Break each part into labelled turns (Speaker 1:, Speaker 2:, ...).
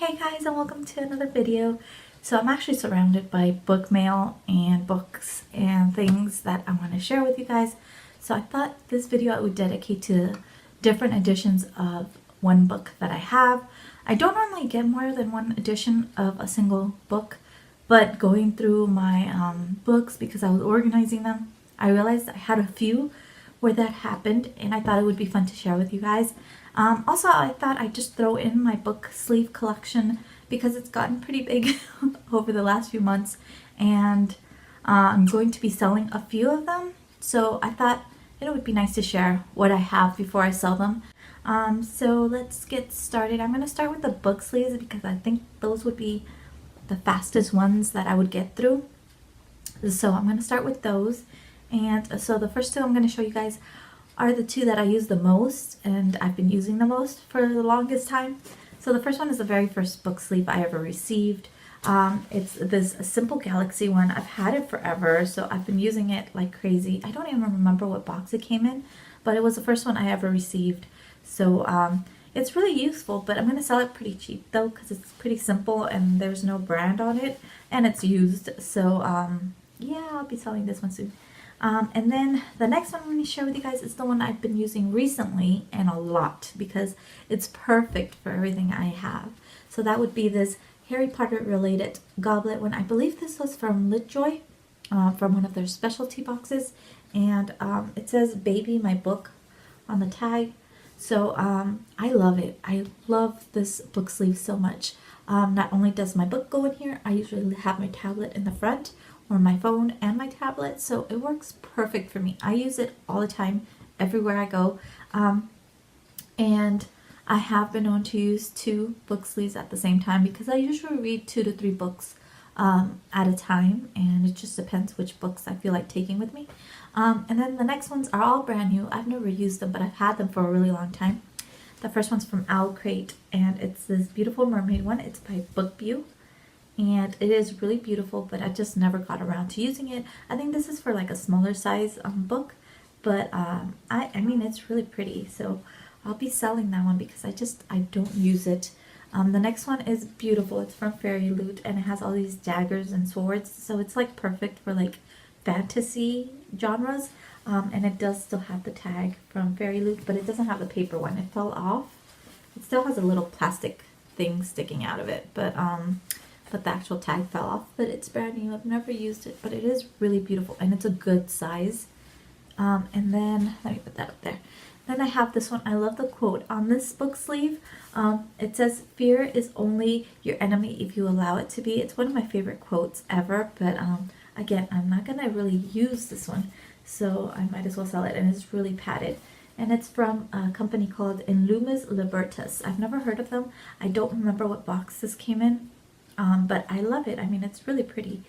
Speaker 1: Hey guys, and welcome to another video. So I'm actually surrounded by book mail and books and things that I want to share with you guys. So I thought this video I would dedicate to different editions of one book that I have. I don't normally get more than one edition of a single book, but going through my books because I was organizing them, I realized I had a few where that happened, and I thought it would be fun to share with you guys. Also, I thought I'd just throw in my book sleeve collection because it's gotten pretty big over the last few months, and I'm going to be selling a few of them. So I thought it would be nice to share what I have before I sell them. So let's get started. I'm going to start with the book sleeves because I think those would be the fastest ones that I would get through. So I'm going to start with those. And so the first two I'm going to show you guys are the two that I use the most, and I've been using the most for the longest time. So the first one is the very first book sleeve I ever received. It's this Simple Galaxy one. I've had it forever, so I've been using it like crazy. I don't even remember what box it came in, but it was the first one I ever received. So it's really useful, but I'm going to sell it pretty cheap though because it's pretty simple and there's no brand on it, and it's used. So yeah, I'll be selling this one soon. And then the next one I'm going to share with you guys is the one I've been using recently and a lot because it's perfect for everything I have. So that would be this Harry Potter related goblet one. I believe this was from LitJoy, from one of their specialty boxes. And it says Baby My Book on the tag. So I love it. I love this book sleeve so much. Not only does my book go in here, I usually have my tablet in the front, or my phone and my tablet, so it works perfect for me. I use it all the time, everywhere I go. And I have been known to use two book sleeves at the same time because I usually read 2 to 3 books at a time, and it just depends which books I feel like taking with me. And then the next ones are all brand new. I've never used them, but I've had them for a really long time. The first one's from Owlcrate, and it's this beautiful mermaid one. It's by BookBeau. And it is really beautiful, but I just never got around to using it. I think this is for like a smaller size book, but I mean it's really pretty, so I'll be selling that one because I don't use it. The next one is beautiful. It's from Fairy Loot, and it has all these daggers and swords, so it's like perfect for like fantasy genres. And it does still have the tag from Fairy Loot, but it doesn't have the paper one. It fell off. It still has a little plastic thing sticking out of it, but the actual tag fell off. But it's brand new. I've never used it, but it is really beautiful, and it's a good size. And then let me put that up there. Then I have this one. I love the quote on this book sleeve. It says, "Fear is only your enemy if you allow it to be." It's one of my favorite quotes ever, but again, I'm not gonna really use this one, so I might as well sell it. And it's really padded, and it's from a company called Inlumis Libertas. I've never heard of them. I don't remember what box this came in. But I love it. I mean, it's really pretty.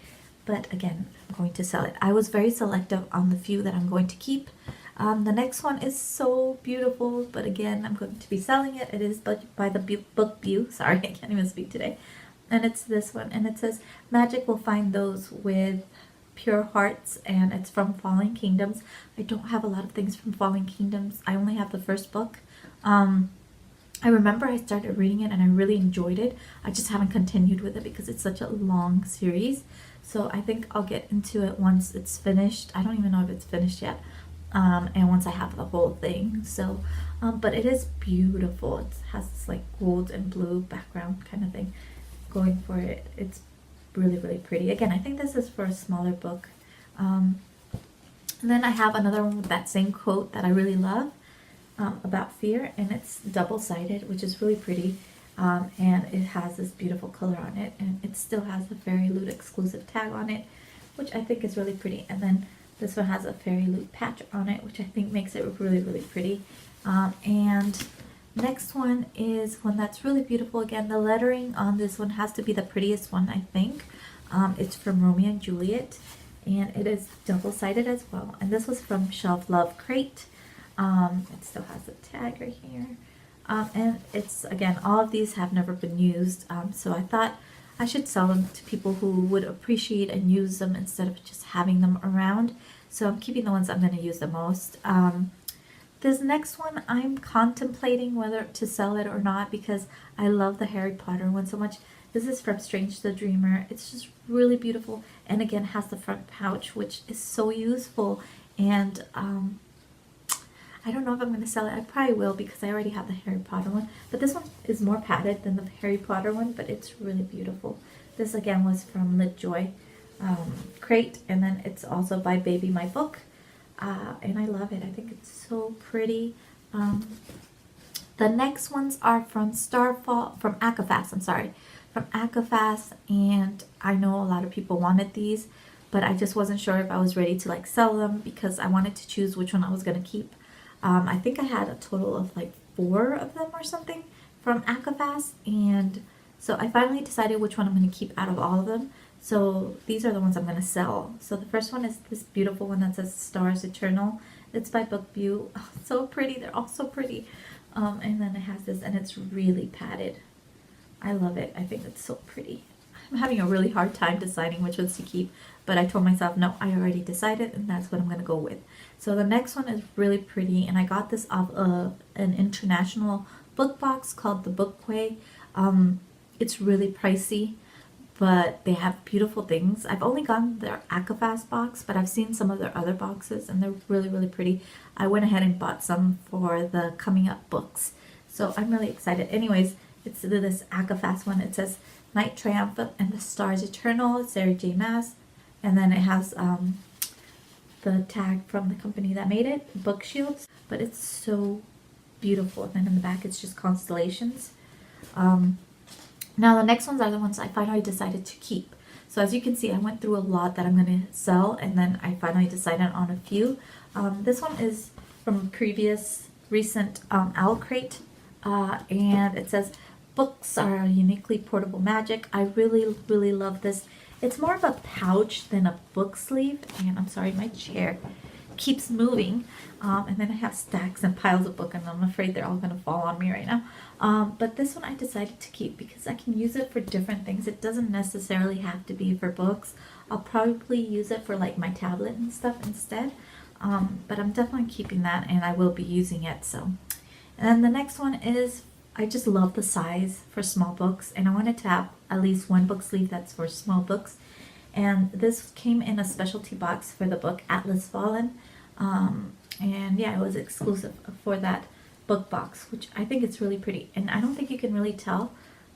Speaker 1: But again, I'm going to sell it. I was very selective on the few that I'm going to keep. The next one is so beautiful, but again, I'm going to be selling it. It is by the BookBeau. Sorry, I can't even speak today. And it's this one. And it says, "Magic will find those with pure hearts," and it's from Falling Kingdoms. I don't have a lot of things from Falling Kingdoms. I only have the first book. I remember I started reading it and I really enjoyed it. I just haven't continued with it because it's such a long series. So I think I'll get into it once it's finished. I don't even know if it's finished yet. And once I have the whole thing. So, but it is beautiful. It has this like gold and blue background kind of thing going for it. It's really, really pretty. Again, I think this is for a smaller book. And then I have another one with that same quote that I really love. About fear, and it's double-sided, which is really pretty, and it has this beautiful color on it, and it still has the Fairy Loot exclusive tag on it, which I think is really pretty. And then this one has a Fairy Loot patch on it, which I think makes it really, really pretty. And next one is one that's really beautiful. Again, the lettering on this one has to be the prettiest one, I think. It's from Romeo and Juliet, and it is double-sided as well, and this was from Shelf Love Crate. It still has a tag right here. And it's, again, all of these have never been used. So I thought I should sell them to people who would appreciate and use them instead of just having them around. So I'm keeping the ones I'm going to use the most. This next one, I'm contemplating whether to sell it or not because I love the Harry Potter one so much. This is from Strange the Dreamer. It's just really beautiful, and again has the front pouch, which is so useful. And I don't know if I'm going to sell it. I probably will because I already have the Harry Potter one. But this one is more padded than the Harry Potter one, but it's really beautiful. This again was from LitJoy crate, and then it's also by Baby My Book. And I love it. I think it's so pretty. The next ones are from from ACOFAS, I'm sorry. From ACOFAS, and I know a lot of people wanted these, but I just wasn't sure if I was ready to like sell them because I wanted to choose which one I was going to keep. I think I had a total of like 4 of them or something from ACOFAS, and so I finally decided which one I'm going to keep out of all of them. So these are the ones I'm going to sell. So the first one is this beautiful one that says Stars Eternal. It's by BookView. Oh, so pretty. They're all so pretty. And then it has this, and it's really padded. I love it. I think it's so pretty. I'm having a really hard time deciding which ones to keep, but I told myself, no, I already decided, and that's what I'm going to go with. So the next one is really pretty, and I got this off of an international book box called the Bookway. It's really pricey, but they have beautiful things. I've only gotten their ACOFAS box, but I've seen some of their other boxes, and they're really, really pretty. I went ahead and bought some for the coming up books, so I'm really excited. Anyways, it's this ACOFAS one. It says Night Triumphant and the Stars Eternal. It's Sarah J. Maas, and then it has the tag from the company that made it, Book Shields. But it's so beautiful. And then in the back, it's just constellations. Now the next ones are the ones I finally decided to keep. So as you can see, I went through a lot that I'm going to sell, and then I finally decided on a few. This one is from previous recent Owl Crate, and it says books are uniquely portable magic. I really, really love this. It's more of a pouch than a book sleeve, and I'm sorry, my chair keeps moving. And then I have stacks and piles of books, and I'm afraid they're all going to fall on me right now. But this one I decided to keep because I can use it for different things. It doesn't necessarily have to be for books. I'll probably use it for like my tablet and stuff instead. But I'm definitely keeping that, and I will be using it. So, and then the next one is, I just love the size for small books, and I wanted to have at least one book sleeve that's for small books. And this came in a specialty box for the book Atlas Fallen. And yeah, it was exclusive for that book box, which I think it's really pretty. And I don't think you can really tell,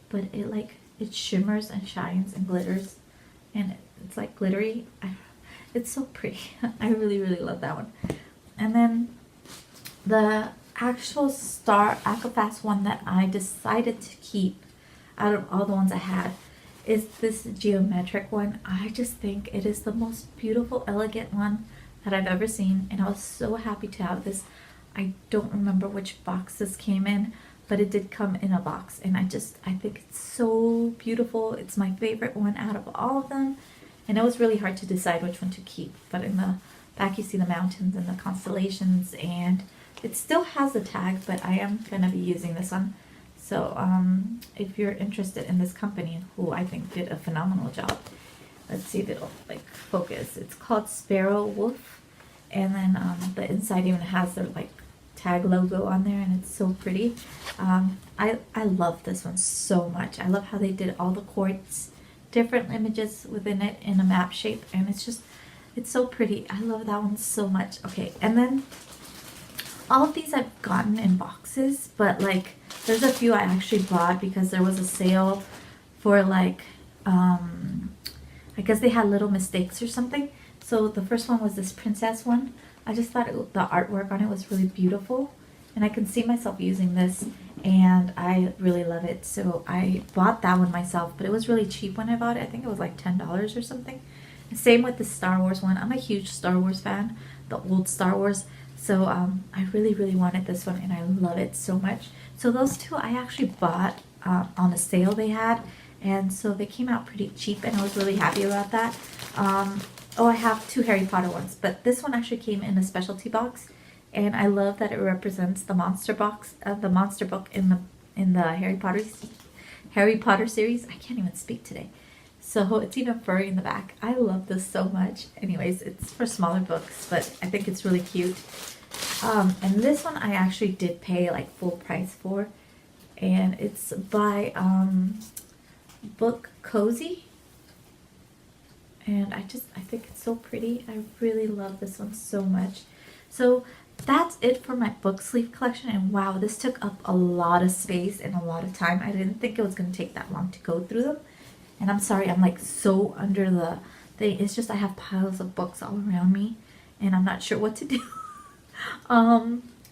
Speaker 1: but it shimmers and shines and glitters, and it's like glittery. It's so pretty. I really, really love that one. And then the actual Star ACOFAS one that I decided to keep out of all the ones I had is this geometric one. I just think it is the most beautiful, elegant one that I've ever seen, and I was so happy to have this. I don't remember which box this came in, but it did come in a box, and I think it's so beautiful. It's my favorite one out of all of them, and it was really hard to decide which one to keep. But in the back you see the mountains and the constellations, and it still has the tag, but I am going to be using this one. So if you're interested in this company, who I think did a phenomenal job, let's see if it'll like focus. It's called Sparrow Wolf, and then the inside even has their like tag logo on there, and it's so pretty. I love this one so much. I love how they did all the quartz, different images within it in a map shape, and it's so pretty. I love that one so much. Okay, and then all of these I've gotten in boxes, but like there's a few I actually bought because there was a sale for like I guess they had little mistakes or something. So the first one was this princess one. I just thought the artwork on it was really beautiful, and I can see myself using this, and I really love it. So I bought that one myself, but it was really cheap when I bought it. I think it was like $10 or something. Same with the Star Wars one. I'm a huge Star Wars fan, the old Star Wars. So I really, really wanted this one, and I love it so much. So those two I actually bought on a sale they had, and so they came out pretty cheap, and I was really happy about that. Oh, I have 2 Harry Potter ones, but this one actually came in a specialty box, and I love that it represents the monster box, the monster book in the Harry Potter series. I can't even speak today. So it's even furry in the back. I love this so much. Anyways, it's for smaller books, but I think it's really cute. And this one I actually did pay like full price for, and it's by Book Cozy, and I think it's so pretty. I really love this one so much. So that's it for my book sleeve collection, and wow, this took up a lot of space and a lot of time. I didn't think it was going to take that long to go through them, and I'm sorry I'm like so under the thing. It's just I have piles of books all around me and I'm not sure what to do.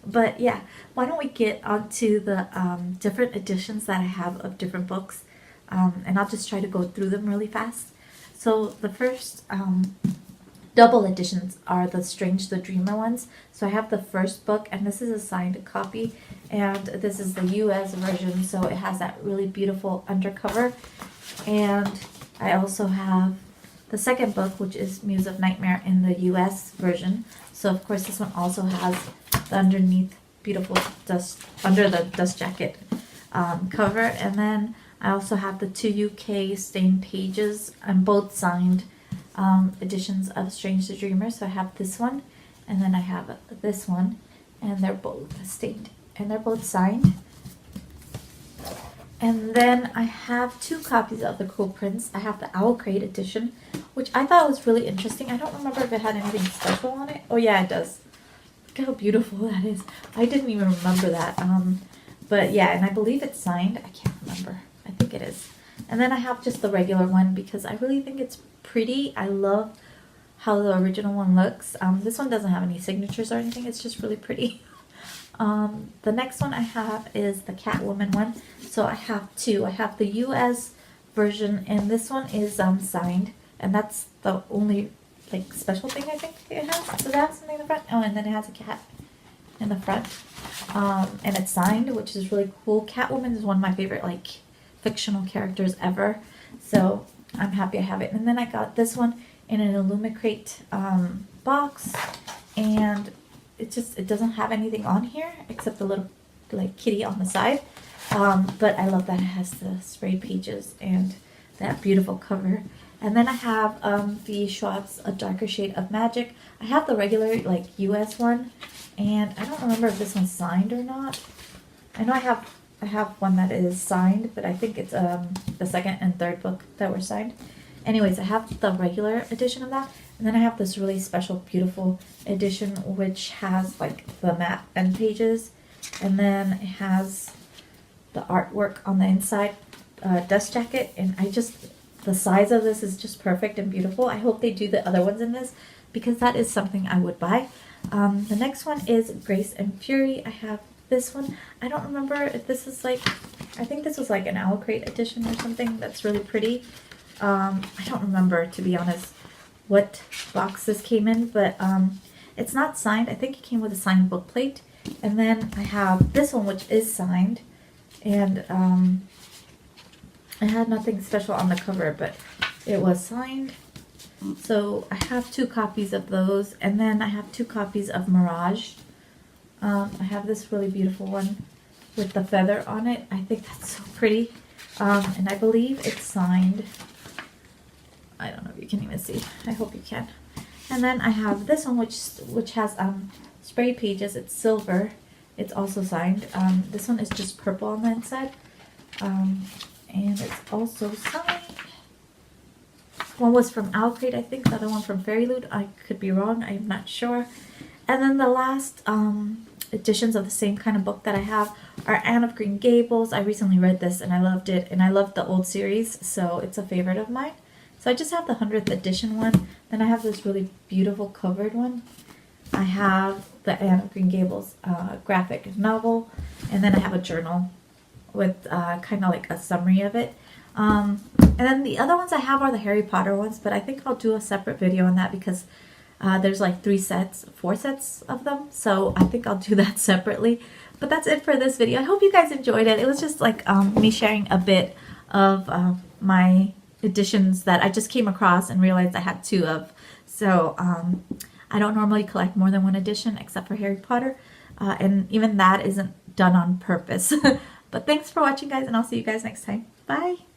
Speaker 1: But yeah, why don't we get onto the different editions that I have of different books, and I'll just try to go through them really fast. So the first double editions are the Strange the Dreamer ones. So I have the first book, and this is a signed copy, and this is the US version, so it has that really beautiful undercover. And I also have the second book, which is Muse of Nightmare in the US version. So of course this one also has the underneath beautiful dust, under the dust jacket cover. And then I also have the two UK stained pages, and both signed editions of Strange the Dreamer. So I have this one, and then I have this one, and they're both stained and they're both signed. And then I have two copies of The Cruel Prince. I have the Owl Crate edition, which I thought was really interesting. I don't remember if it had anything special on it. Oh yeah, it does. Look how beautiful that is. I didn't even remember that. But yeah, and I believe it's signed. I can't remember. I think it is. And then I have just the regular one because I really think it's pretty. I love how the original one looks. This one doesn't have any signatures or anything. It's just really pretty. The next one I have is the Catwoman one. So I have two. I have the US version, and this one is signed, and that's the only like special thing I think it has. Does it have something in the front? Oh, and then it has a cat in the front, and it's signed, which is really cool. Catwoman is one of my favorite like fictional characters ever, so I'm happy I have it. And then I got this one in an Illumicrate box, and it doesn't have anything on here except the little like kitty on the side, but I love that it has the spray pages and that beautiful cover. And then I have the Schwab's A Darker Shade of Magic. I have the regular like US one, and I don't remember if this one's signed or not. I know I have one that is signed, but I think it's the second and third book that were signed. Anyways, I have the regular edition of that, and then I have this really special, beautiful edition which has like the matte end pages, and then it has the artwork on the inside, dust jacket, and the size of this is just perfect and beautiful. I hope they do the other ones in this because that is something I would buy. The next one is Grace and Fury. I have this one. I don't remember if this is like, I think this was like an Owl Crate edition or something. That's really pretty. I don't remember, to be honest, what box this came in, but it's not signed. I think it came with a signed book plate. And then I have this one, which is signed, and it had nothing special on the cover, but it was signed. So I have two copies of those, and then I have two copies of Mirage. I have this really beautiful one with the feather on it. I think that's so pretty, and I believe it's signed. I don't know if you can even see. I hope you can. And then I have this one, which has spray pages. It's silver. It's also signed. This one is just purple on the inside, and it's also signed. One was from Owl Crate, I think. The other one from Fairy Loot. I could be wrong. I'm not sure. And then the last editions of the same kind of book that I have are Anne of Green Gables. I recently read this and I loved it, and I loved the old series, so it's a favorite of mine. So I just have the 100th edition one. Then I have this really beautiful covered one. I have the Anne of Green Gables graphic novel, and then I have a journal with kind of like a summary of it. And then the other ones I have are the Harry Potter ones, but I think I'll do a separate video on that because there's like 4 sets of them, so I think I'll do that separately. But that's it for this video. I hope you guys enjoyed it. It was just like me sharing a bit of my editions that I just came across and realized I had 2 of. So I don't normally collect more than 1 edition except for Harry Potter, and even that isn't done on purpose. But thanks for watching, guys, and I'll see you guys next time. Bye!